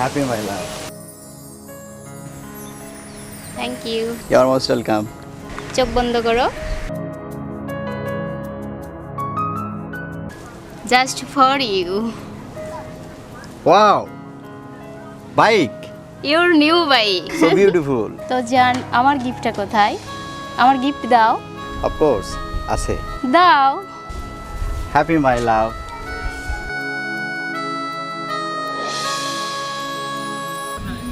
Happy my love. Thank you. You are most welcome. চোখ বন্ধ করো। Just for you. Wow, bike, your new bike. So beautiful. তো জান, আমার গিফটটা কোথায়? আমার গিফট দাও। অফ কোর্স আছে। দাও। হ্যাপি মাই লাভ।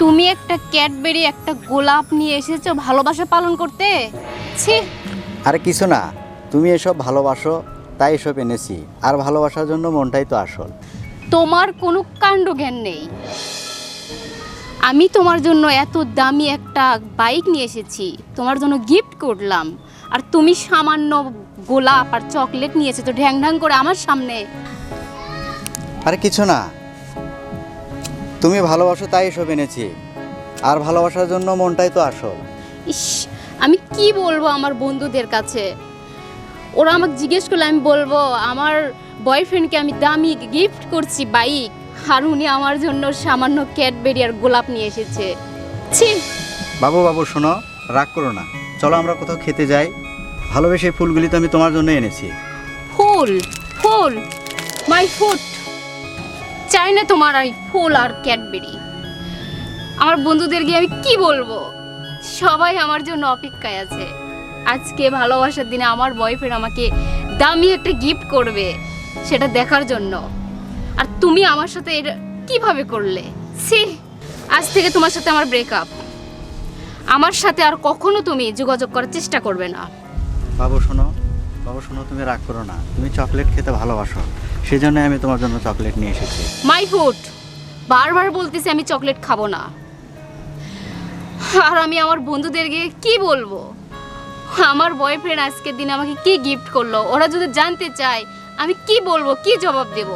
তুমি একটা ক্যাডবেরি, একটা গোলাপ নিয়ে এসেছো ভালোবাসা পালন করতে? ছি। আরে কিছু না, তুমি এসব ভালোবাসো তাই এসব এনেছি, আর ভালোবাসার জন্য মনটাই তো আসল। তোমার কোনো কাণ্ড জ্ঞান নেই। আমি তোমার জন্য এত দামি একটা বাইক নিয়ে এসেছি, তোমার জন্য গিফট করলাম, আর তুমি সামান্য গোলাপ আর চকলেট নিয়ে এসেছো ঢ্যাং ঢ্যাং করে আমার সামনে। আরে কিছু না, তুমি ভালোবাসো তাই এসব এনেছি, আর ভালোবাসার জন্য মনটাই তো আসল। ইস, আমি কি বলবো আমার বন্ধুদের কাছে? ওরা আমাকে জিজ্ঞেস করলে আমি বলবো আমার বয়ফ্রেন্ডকে আমি দামি গিফট করছি বাইক, আর উনি আমার জন্য সামান্য ক্যাডবেরি আর গোলাপ নিয়ে এসেছে। ছি। বাবু বাবু শোনো, রাগ করো না, চলো আমরা কোথাও খেতে যাই। ভালোবেসে এই ফুলগুলি তো আমি তোমার জন্য এনেছি। ফুল? ফুল? মাই ফুড চাই না তোমার এই ফুল আর ক্যাডবেরি। আমার বন্ধুদের গিয়ে আমি কি বলবো? সবাই আমার জন্য অপেক্ষায় আছে। আজকে ভালোবাসার দিনে আমার বয়ফ্রেন্ড আমাকে দামি একটা গিফট করবে, সেটা দেখার জন্য। আর তুমি আমার সাথে এটা কিভাবে করলে? সি, আজ থেকে তোমার সাথে আমার ব্রেকআপ। আমার সাথে আর কখনো তুমি যোগাযোগ করার চেষ্টা করবে না। বাবু শোনো, বাবু শোনো, তুমি রাগ করো না, তুমি চকলেট খেতে ভালোবাসো, সেই জন্য আমি তোমার জন্য চকলেট নিয়ে এসেছি। মাই ফুড বারবার বলতেছি আমি চকলেট খাবো না। আর আমি আমার বন্ধুদেরকে কি বলবো আমার বয়ফ্রেন্ড আজকের দিন আমাকে কি গিফট করলো? ওরা যদি জানতে চায় আমি কি বলবো, কি জবাব দেব?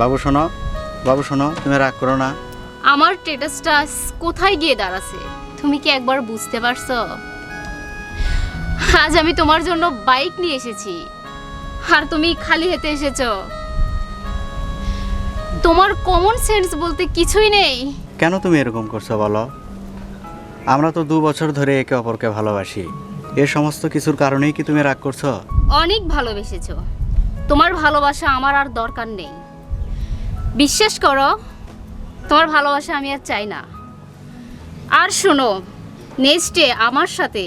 বাবু শোনো, বাবু শোনো, তুমি রাগ করো না। আমার স্ট্যাটাসটা কোথায় গিয়ে দাঁড়াছে তুমি কি একবার বুঝতে পারছো? আজ আমি তোমার জন্য বাইক নিয়ে এসেছি, আর তুমি খালি হাতে এসেছো। তোমার কমন সেন্স বলতে কিছুই নেই। কেন তুমি এরকম করছো বলো? আমরা তো 2 বছর ধরে একে অপরকে ভালোবাসি, এ সমস্ত কিছুর কারণেই কি তুমি রাগ করছো? অনেক ভালোবেসেছো, তোমার ভালোবাসা আমার আর দরকার নেই। বিশ্বাস করো, তোমার ভালোবাসা আমি আর চাই না। আর শোনো, নেক্সটে আমার সাথে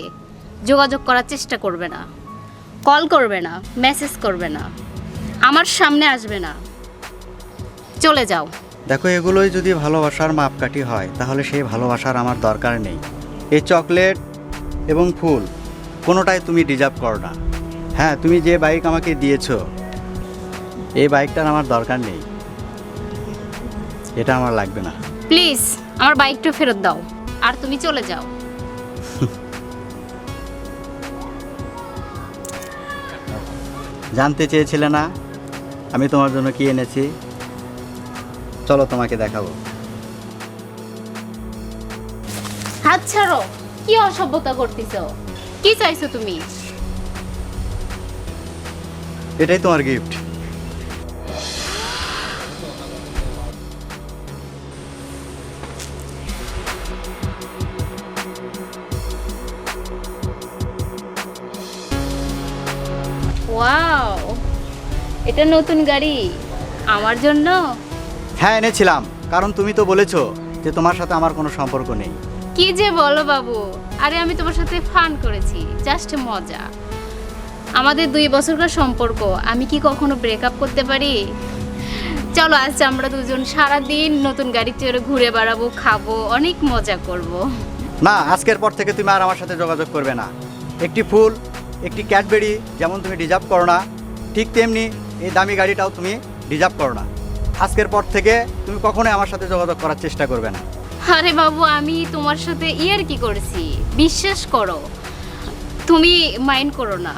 যোগাযোগ করার চেষ্টা করবে না, কল করবে না, মেসেজ করবে না, আমার সামনে আসবে না, চলে যাও। দেখো, এগুলোই যদি ভালোবাসার মাপকাঠি হয় তাহলে সেই ভালোবাসার আমার দরকার নেই। এই চকলেট এবং ফুল কোনোটাই তুমি ডিজার্ভ করো না। হ্যাঁ, তুমি যে বাইক আমাকে দিয়েছো, এই বাইকটার আমার দরকার নেই, এটা আমার লাগবে না। প্লিজ আমার বাইকটা ফেরত দাও, আর তুমি চলে যাও। জানতে চেয়েছিলে না আমি তোমার জন্য কি এনেছি? চলো তোমাকে দেখাবো। হাত ছাড়ো, কি অসভ্যতা করতেছো? কি চাইছো তুমি? এটাই তোমার গিফট। ওয়াও, এটা নতুন গাড়ি আমার জন্য? হ্যাঁ, এনেছিলাম, কারণ তুমি তো বলেছো যে তোমার সাথে আমার কোনো সম্পর্ক নেই। কি যে বলো বাবু, আরে আমি তোমার সাথে ফান করেছি, জাস্ট মজা। আমাদের 2 বছরকার সম্পর্ক, আমি কি কখনো ব্রেকআপ করতে পারি? চলো আজ আমরা দুজন সারাদিন নতুন গাড়ি চড়ে ঘুরে বেড়াবো, খাবো, অনেক মজা করব। না, আজকের পর থেকে তুমি আর আমার সাথে যোগাযোগ করবে না। একটি ফুল, একটি ক্যাডবেরি যেমন তুমি ডিজার্ভ করো না, ঠিক তেমনি এই দামি গাড়িটাও তুমি ডিজার্ভ করো না। আজকের পর থেকে তুমি কখনোই আমার সাথে যোগাযোগ করার চেষ্টা করবে না। আরে বাবু, আমি তোমার সাথে ইয়ার কি করেছি, বিশ্বাস করো, তুমি মাইন্ড করো না।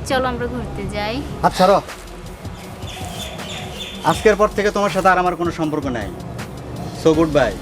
চলো আমরা ঘুরতে যাই। আচ্ছা, আজকের পর থেকে তোমার সাথে আর আমার কোনো সম্পর্ক নাই। So good bye.